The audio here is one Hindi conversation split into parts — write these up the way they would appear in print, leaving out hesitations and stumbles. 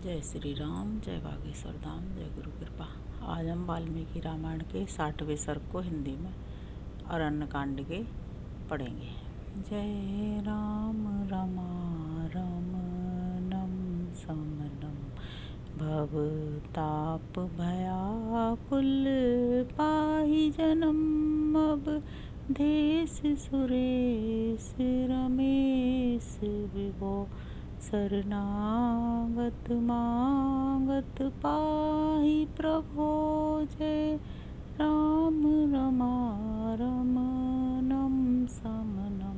जय श्री राम, जय बागेश्वर धाम, जय गुरु कृपा। आज हम वाल्मीकि रामायण के 60वें सर्ग को हिंदी में अरण्य कांड के पढ़ेंगे। जय राम रमा रमनम समनम भव ताप भयाकुल पाहि जन्म अब देश सुरेश रमेश विभो शरणागत मांगत पाहि प्रभो। जय राम रमा रमनम समनम।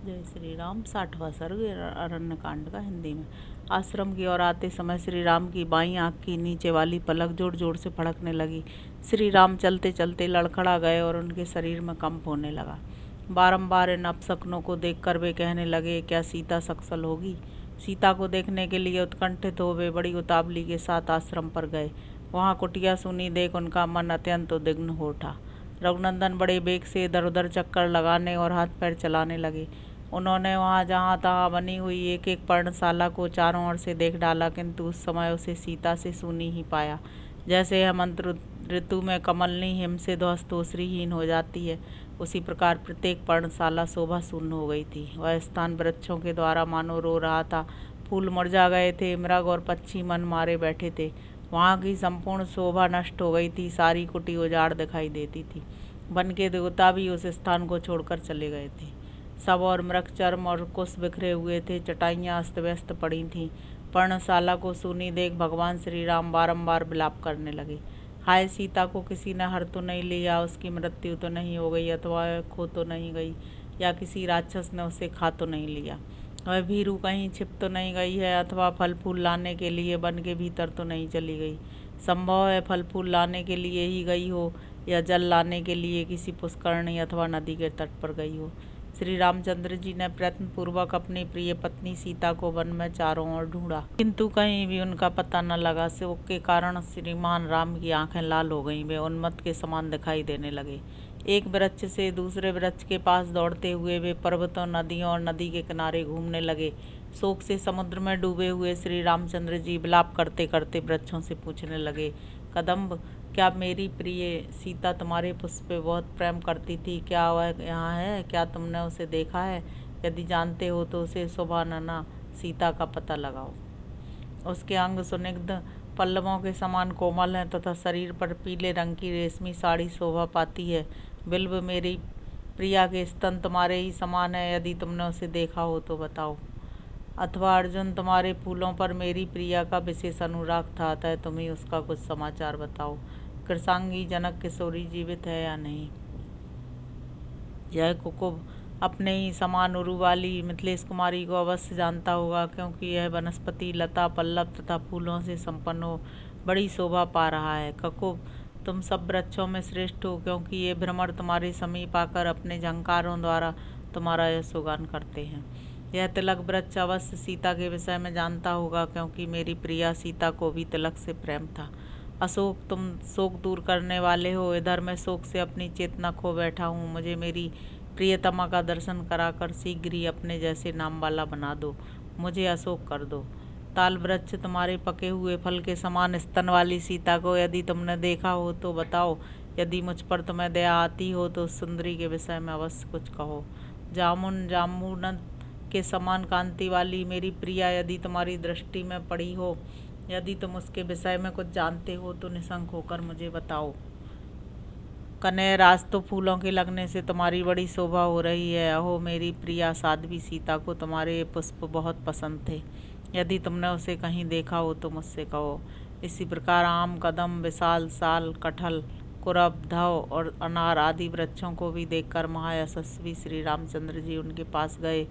जय श्री राम। 60वां सर्ग अरण्य कांड का हिंदी में। आश्रम की ओर आते समय श्री राम की बाईं आंख की नीचे वाली पलक जोर जोर से फड़कने लगी। श्री राम चलते चलते लड़खड़ा गए और उनके शरीर में कंप होने लगा। बारंबार इन अपशकुनों को देखकर वे कहने लगे, क्या सीता सकुशल होगी? सीता को देखने के लिए उत्कंठित हो वे बड़ी उतावली के साथ आश्रम पर गए। वहां कुटिया सुनी देख उनका मन अत्यंत उद्विग्न हो उठा। रघुनंदन बड़े बेग से इधर उधर चक्कर लगाने और हाथ पैर चलाने लगे। उन्होंने वहां जहां तहां बनी हुई एक एक पर्णशाला को चारों ओर से देख डाला, किंतु उस समय उसे सीता से सूनी ही पाया। जैसे हेमंत ऋतु में कमलनी हिम से ध्वस्त हो श्रीहीन हो जाती है, उसी प्रकार प्रत्येक पर्णशाला शोभा शून्य हो गई थी। वह स्थान वृक्षों के द्वारा मानो रो रहा था। फूल मुरझा गए थे, मृग और पक्षी मन मारे बैठे थे। वहाँ की संपूर्ण शोभा नष्ट हो गई थी। सारी कुटी उजाड़ दिखाई देती थी। वन के देवता भी उस स्थान को छोड़कर चले गए थे। सब और मृग चर्म और कुश बिखरे हुए थे। चटाइयाँ अस्त व्यस्त पड़ी थीं। पर्णशाला को सूनी देख भगवान श्री राम बारंबार विलाप करने लगे। हाय, सीता को किसी ने हर तो नहीं लिया, उसकी मृत्यु तो नहीं हो गई, अथवा खो तो नहीं गई, या किसी राक्षस ने उसे खा तो नहीं लिया। वह भीरू कहीं छिप तो नहीं गई है, अथवा फल फूल लाने के लिए वन के भीतर तो नहीं चली गई। संभव है फल फूल लाने के लिए ही गई हो, या जल लाने के लिए किसी पुष्करणी अथवा नदी के तट पर गई हो। श्री रामचंद्र जी ने प्रयत्न पूर्वक अपनी प्रिय पत्नी सीता को वन में चारों ओर ढूंढा, किंतु कहीं भी उनका पता न लगा। शोक के कारण श्रीमान राम की आंखें लाल हो गईं। वे उन्मत्त के समान दिखाई देने लगे। एक वृक्ष से दूसरे वृक्ष के पास दौड़ते हुए वे पर्वतों, नदियों और नदी के किनारे घूमने लगे। शोक से समुद्र में डूबे हुए श्री रामचंद्र जी विलाप करते करते वृक्षों से पूछने लगे, कदम्ब, क्या मेरी प्रिय सीता तुम्हारे पुष्प पे बहुत प्रेम करती थी? क्या वह यहाँ है? क्या तुमने उसे देखा है? यदि जानते हो तो उसे सुबह सीता का पता लगाओ। उसके अंग सुनिग्ध पल्लवों के समान कोमल हैं तथा शरीर पर पीले रंग की रेशमी साड़ी शोभा पाती है। बिल्व, मेरी प्रिया के स्तन तुम्हारे ही समान है। यदि तुमने उसे देखा हो तो बताओ। अथवा अर्जुन, तुम्हारे फूलों पर मेरी प्रिया का विशेष अनुराग था, अतः तुम ही उसका कुछ समाचार बताओ। कृशांगी जनक किशोरी जीवित है या नहीं? यह कुकुब अपने ही समान उरु वाली मिथिलेश कुमारी को अवश्य जानता होगा, क्योंकि यह वनस्पति लता पल्लव तथा फूलों से संपन्न हो बड़ी शोभा पा रहा है। ककुब, तुम सब वृक्षों में श्रेष्ठ हो, क्योंकि ये भ्रमर तुम्हारे समीप आकर अपने झंकारों द्वारा तुम्हारा यशोगान करते हैं। यह तिलक वृक्ष अवश्य सीता के विषय में जानता होगा, क्योंकि मेरी प्रिया सीता को भी तिलक से प्रेम था। अशोक, तुम शोक दूर करने वाले हो। इधर मैं शोक से अपनी चेतना खो बैठा हूँ। मुझे मेरी प्रियतमा का दर्शन कराकर शीघ्र ही अपने जैसे नाम वाला बना दो। मुझे अशोक कर दो। ताल वृक्ष, तुम्हारे पके हुए फल के समान स्तन वाली सीता को यदि तुमने देखा हो तो बताओ। यदि मुझ पर तुम्हें दया आती हो तो उस सुंदरी के विषय में अवश्य कुछ कहो। जामुन, जामुनत के समान कांति वाली मेरी प्रिया यदि तुम्हारी दृष्टि में पड़ी हो, यदि तुम उसके विषय में कुछ जानते हो तो निशंक होकर मुझे बताओ। कनेर, आज तो फूलों के लगने से तुम्हारी बड़ी शोभा हो रही है। अहो मेरी प्रिया साध्वी सीता को तुम्हारे ये पुष्प बहुत पसंद थे। यदि तुमने उसे कहीं देखा हो तो मुझसे कहो। इसी प्रकार आम, कदम, विशाल, साल, कटहल, कुरब, धव और अनार आदि वृक्षों को भी देखकर महायशस्वी श्री रामचंद्र जी उनके पास गए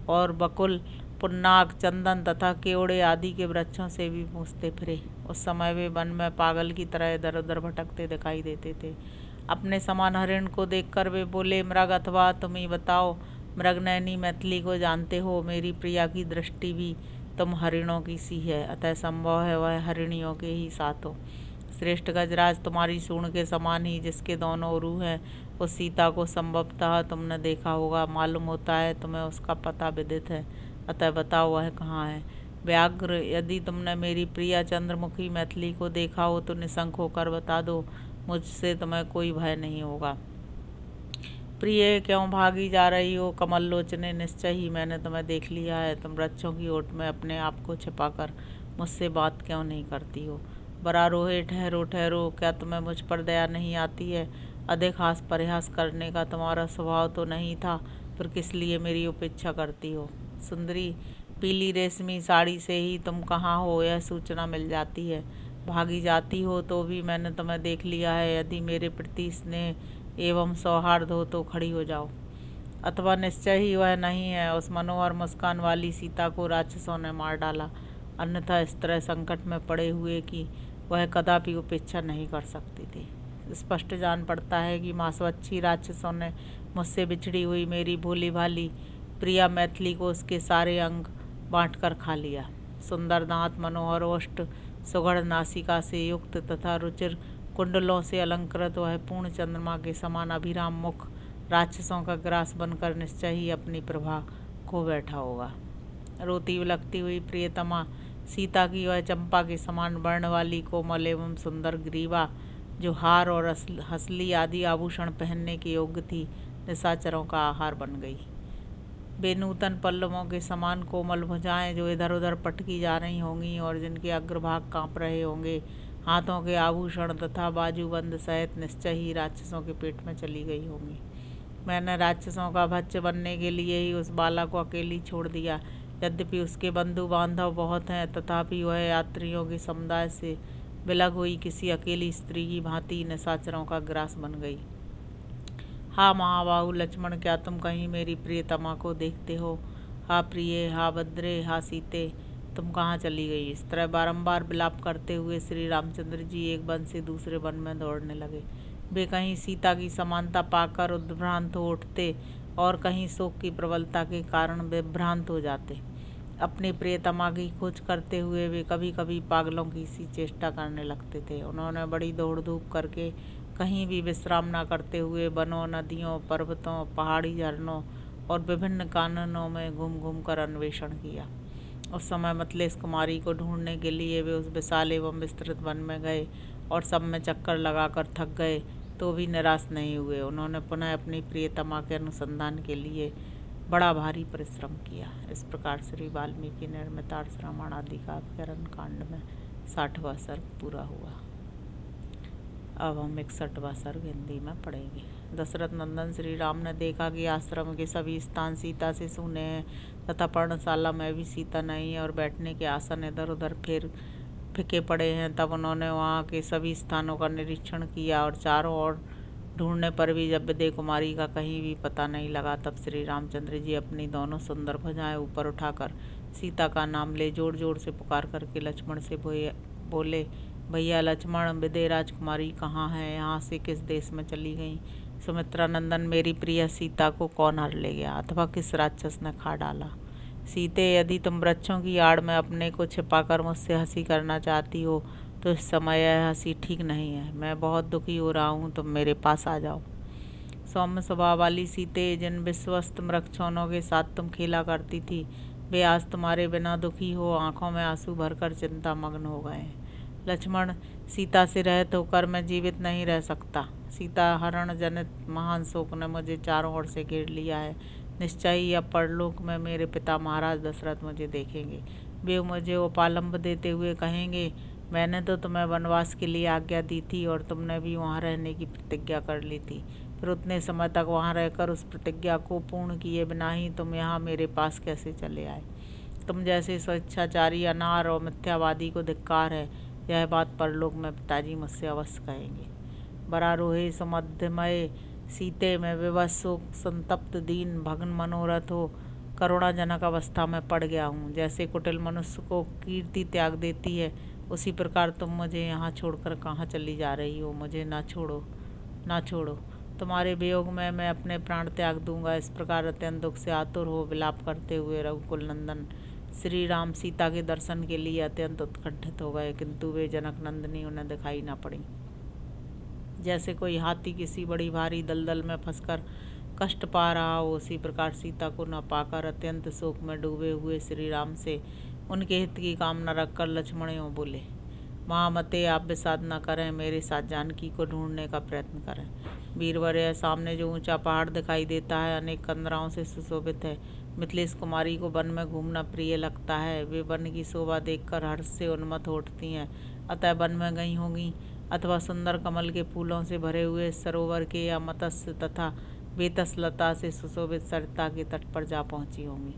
और बकुल, पुन्नाक, चंदन तथा केवड़े आदि के वृक्षों से भी पूछते फिरे। उस समय वे वन में पागल की तरह इधर उधर भटकते दिखाई देते थे। अपने समान हरिण को देखकर वे बोले, मृग, अथवा तुम ही बताओ। मृगनयनी मैथिली को जानते हो? मेरी प्रिया की दृष्टि भी तुम हरिणों की सी है, अतः संभव है वह हरिणियों के ही साथ हो। श्रेष्ठ गजराज, तुम्हारी सूंड के समान ही जिसके दोनों उरु हैं, उस सीता को संभवतः तुमने देखा होगा। मालूम होता है तुम्हें उसका पता विदित है, अतः बताओ वह कहाँ है। व्याघ्र, यदि तुमने मेरी प्रिया चंद्रमुखी मैथिली को देखा हो तो निशंक होकर बता दो, मुझसे तुम्हें कोई भय नहीं होगा। प्रिय, क्यों भागी जा रही हो कमल लोचने? निश्चय ही मैंने तुम्हें देख लिया है। तुम वृक्षों की ओट में अपने आप को छिपाकर मुझसे बात क्यों नहीं करती हो? बरारोहे, ठहरो ठहरो, क्या तुम्हें मुझ पर दया नहीं आती है? अधिक हास परिहास करने का तुम्हारा स्वभाव तो नहीं था, पर किस लिए मेरी उपेक्षा करती हो? सुंदरी, पीली रेशमी साड़ी से ही तुम कहाँ हो यह सूचना मिल जाती है। भागी जाती हो तो भी मैंने तुम्हें देख लिया है। यदि मेरे प्रति स्नेह एवं सौहार्द हो तो खड़ी हो जाओ। अथवा निश्चय ही वह नहीं है। उस मनोहर मुस्कान वाली सीता को राक्षसों ने मार डाला, अन्यथा इस तरह संकट में पड़े हुए कि वह कदापि उपेक्षा नहीं कर सकती थी। स्पष्ट जान पड़ता है कि मासवच्छी राक्षसों ने मुझसे बिछड़ी हुई मेरी भोली भाली प्रिया मैथिली को उसके सारे अंग बांट कर खा लिया। सुंदर दांत, मनोहर ओष्ठ, सुगढ़ नासिका से युक्त तथा रुचिर कुंडलों से अलंकृत वह पूर्ण चंद्रमा के समान अभिराम मुख राक्षसों का ग्रास बनकर निश्चय ही अपनी प्रभा खो बैठा होगा। रोती विलखती हुई प्रियतमा सीता की वह चंपा के समान वर्ण वाली कोमल एवं सुंदर ग्रीवा, जो हार और हसली आदि आभूषण पहनने के योग्य थी, निशाचरों का आहार बन गई। बेनूतन पल्लवों के समान कोमल भुजाएं जो इधर उधर पटकी जा रही होंगी और जिनके अग्रभाग कांप रहे होंगे, हाथों के आभूषण तथा बाजूबंद सहित निश्चय ही राक्षसों के पेट में चली गई होंगी। मैंने राक्षसों का भक्ष्य बनने के लिए ही उस बाला को अकेली छोड़ दिया। यद्यपि उसके बंधु बांधव बहुत हैं, तथापि वह यात्रियों के समुदाय से विलग हुई किसी अकेली स्त्री की भांति निशाचरों का ग्रास बन गई। हा महाबाहु लक्ष्मण, क्या तुम कहीं मेरी प्रियतमा को देखते हो? हा प्रिय, हा भद्रे, हा सीते, तुम कहाँ चली गई? इस तरह बारंबार विलाप करते हुए श्री रामचंद्र जी एक वन से दूसरे वन में दौड़ने लगे। वे कहीं सीता की समानता पाकर उद्भ्रांत हो उठते और कहीं शोक की प्रबलता के कारण विभ्रांत हो जाते। अपनी प्रियतमा की खोज करते हुए वे कभी कभी पागलों की सी चेष्टा करने लगते थे। उन्होंने बड़ी दौड़ धूप करके कहीं भी विश्राम न करते हुए वनों, नदियों, पर्वतों, पहाड़ी झरनों और विभिन्न काननों में घूम घूम कर अन्वेषण किया। उस समय मतलेस कुमारी को ढूंढने के लिए वे उस विशाल एवं विस्तृत वन में गए और सब में चक्कर लगाकर थक गए तो भी निराश नहीं हुए। उन्होंने पुनः अपनी प्रियतमा के अनुसंधान के लिए बड़ा भारी परिश्रम किया। इस प्रकार श्री वाल्मीकि निर्मित आर्ष रामायण आदि का अपहरण कांड में 60वां सर्ग पूरा हुआ। अब हम 61वां सर्ग हिंदी में पढ़ेंगे। दशरथ नंदन श्री राम ने देखा कि आश्रम के सभी स्थान सीता से सूने हैं तथा पर्णशाला में भी सीता नहीं है और बैठने के आसन इधर उधर फिके पड़े हैं। तब उन्होंने वहाँ के सभी स्थानों का निरीक्षण किया और चारों ओर ढूंढने पर भी जब विदय कुमारी का कहीं भी पता नहीं लगा। तब श्री रामचंद्र जी अपनी दोनों सुंदर भुजाएं ऊपर उठाकर सीता का नाम ले जोर जोर से पुकार करके लक्ष्मण से बोले, भैया लक्ष्मण, विदय राजकुमारी कहाँ है? यहाँ से किस देश में चली गई? सुमित्रा नंदन, मेरी प्रिय सीता को कौन हर ले गया अथवा किस राक्षस ने खा डाला? सीते, यदि तुम वृक्षों की आड़ में अपने को छिपाकर मुझसे हंसी करना चाहती हो तो इस समय यह हंसी ठीक नहीं है। मैं बहुत दुखी हो रहा हूँ, तुम मेरे पास आ जाओ। सौम्य स्वभाव वाली सीते, जिन विश्वस्त मृक्षोणों के साथ तुम खेला करती थी, वे आज तुम्हारे बिना दुखी हो आंखों में आंसू भरकर चिंता मग्न हो गए हैं। लक्ष्मण, सीता से रहित होकर मैं जीवित नहीं रह सकता। सीता हरण जनित महान शोक ने मुझे चारों ओर से घेर लिया है। निश्चय ही अब परलोक में मेरे पिता महाराज दशरथ मुझे देखेंगे। वे मुझे उपालंब देते हुए कहेंगे, मैंने तो तुम्हें वनवास के लिए आज्ञा दी थी और तुमने भी वहाँ रहने की प्रतिज्ञा कर ली थी। फिर उतने समय तक वहाँ रहकर उस प्रतिज्ञा को पूर्ण किए बिना ही तुम यहाँ मेरे पास कैसे चले आए? तुम जैसे स्वेच्छाचारी, अनार और मिथ्यावादी को धिक्कार है। यह बात परलोक में पिताजी मुझसे अवश्य कहेंगे। बरारोहे सुमध्यमय सीते, में विवश शोक संतप्त दीन भग्न मनोरथ हो करुणाजनक अवस्था में पड़ गया हूँ। जैसे कुटिल मनुष्य को कीर्ति त्याग देती है, उसी प्रकार तुम मुझे यहाँ छोड़कर कहाँ चली जा रही हो? मुझे ना छोड़ो, ना छोड़ो। तुम्हारे वियोग में मैं अपने प्राण त्याग दूंगा। इस प्रकार अत्यंत दुख से आतुर हो विलाप करते हुए रघुकुल नंदन श्री राम सीता के दर्शन के लिए अत्यंत उत्कंठित हो गए, किंतु वे जनक नंदिनी उन्हें दिखाई न पड़ी। जैसे कोई हाथी किसी बड़ी भारी दलदल में फंसकर कष्ट पा रहा हो, उसी प्रकार सीता को न पाकर अत्यंत शोक में डूबे हुए श्री राम से उनके हित की कामना रखकर लक्ष्मण यूँ बोले, महामते आप विषाद न करें, मेरे साथ जानकी को ढूंढने का प्रयत्न करें। वीरवर सामने जो ऊंचा पहाड़ दिखाई देता है अनेक कंदराओं से सुशोभित है। मिथिलेश कुमारी को वन में घूमना प्रिय लगता है। वे वन की शोभा देखकर हर्ष से उन्मत्त हो उठती हैं। अतः वन में गई होंगी अथवा सुंदर कमल के फूलों से भरे हुए सरोवर के या मत्स्य तथा बेतसलता से सुशोभित सरिता के तट पर जा पहुंची होंगी,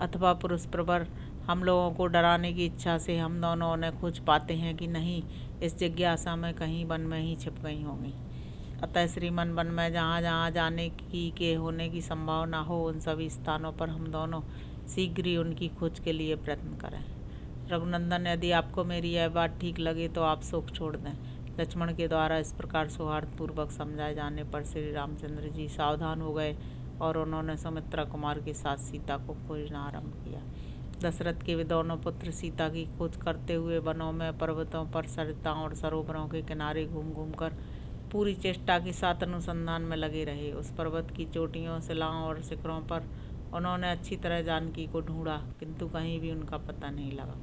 अथवा पुरुष प्रवर हम लोगों को डराने की इच्छा से हम दोनों उन्हें खोज पाते हैं कि नहीं, इस जिज्ञासा में कहीं वन में ही छिप गई होंगी। अतः श्रीमन वन में जहाँ जहाँ जाने की के होने की संभावना हो उन सभी स्थानों पर हम दोनों शीघ्र ही उनकी खोज के लिए प्रयत्न करें। रघुनंदन, यदि आपको मेरी यह बात ठीक लगे तो आप शोक छोड़ दें। लक्ष्मण के द्वारा इस प्रकार सौहार्दपूर्वक समझाए जाने पर श्री रामचंद्र जी सावधान हो गए और उन्होंने सुमित्रा कुमार के साथ सीता को खोजना आरंभ किया। दशरथ के वे दोनों पुत्र सीता की खोज करते हुए वनों में, पर्वतों पर, सरिताओं और सरोवरों के किनारे घूम घूम कर पूरी चेष्टा के साथ अनुसंधान में लगे रहे। उस पर्वत की चोटियों, शिलाओं और शिखरों पर उन्होंने अच्छी तरह जानकी को ढूंढा, किंतु कहीं भी उनका पता नहीं लगा।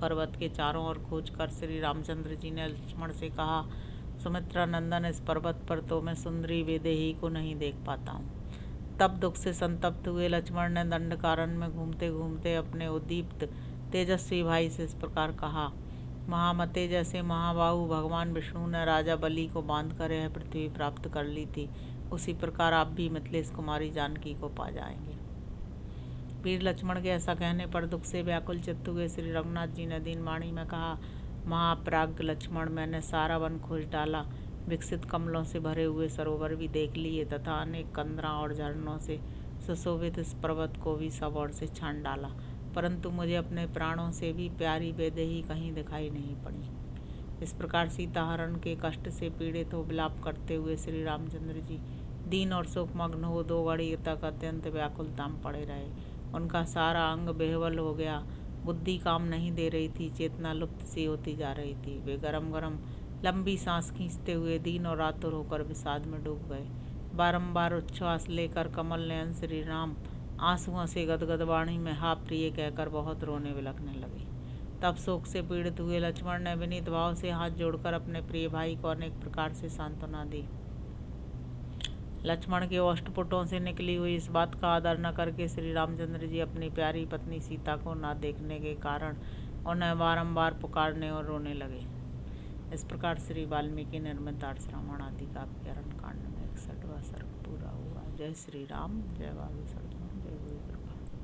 पर्वत के चारों ओर खोज कर श्री रामचंद्र जी ने लक्ष्मण से कहा, सुमित्रा नंदन, इस पर्वत पर तो मैं सुंदरी वैदेही को नहीं देख पाता हूँ। तब दुख से संतप्त हुए लक्ष्मण ने दंडकारण्य में घूमते घूमते अपने उद्दीप्त तेजस्वी भाई से इस प्रकार कहा, महामते, जैसे महाबाहु भगवान विष्णु ने राजा बलि को बांध कर यह पृथ्वी प्राप्त कर ली थी, उसी प्रकार आप भी मिथिलेश कुमारी जानकी को पा जाएंगे। वीर लक्ष्मण के ऐसा कहने पर दुख से व्याकुल चित्त हुए श्री रघुनाथ जी ने दीनवाणी में कहा, महाप्राज्ञ लक्ष्मण, मैंने सारा वन खोज डाला, विकसित कमलों से भरे हुए सरोवर भी देख लिए तथा अनेक कंदरा और झरनों से सुशोभित इस पर्वत को भी सब ओर से छान डाला, परंतु मुझे अपने प्राणों से भी प्यारी वैदेही कहीं दिखाई नहीं पड़ी। इस प्रकार सीताहरण के कष्ट से पीड़ित हो विलाप करते हुए श्री रामचंद्र जी दीन और शोकमग्न हो 2 घड़ी तक अत्यंत व्याकुलता में पड़े रहे। उनका सारा अंग बेहवल हो गया, बुद्धि काम नहीं दे रही थी, चेतना लुप्त सी होती जा रही थी। वे गरम गरम लंबी सांस खींचते हुए दीन और आतुर होकर विषाद में डूब गए। बारंबार उच्छ्वास लेकर कमल नयन श्री राम आंसुओं से गदगद वाणी में हा प्रिय कहकर बहुत रोने बिलखने लगे। तब शोक से पीड़ित हुए लक्ष्मण ने विनीत भाव से हाथ जोड़कर अपने प्रिय भाई को अनेक प्रकार से सांत्वना दी। लक्ष्मण के ओष्ठपुटों से निकली हुई इस बात का आदर न करके श्री रामचंद्र जी अपनी प्यारी पत्नी सीता को न देखने के कारण उन्हें बारंबार पुकारने और रोने लगे। इस प्रकार श्री वाल्मीकि निर्मित आर्षरामायण आदि काव्य के अरण्यकांड में 61वां सर्ग पूरा हुआ। जय श्री राम, जय वाली।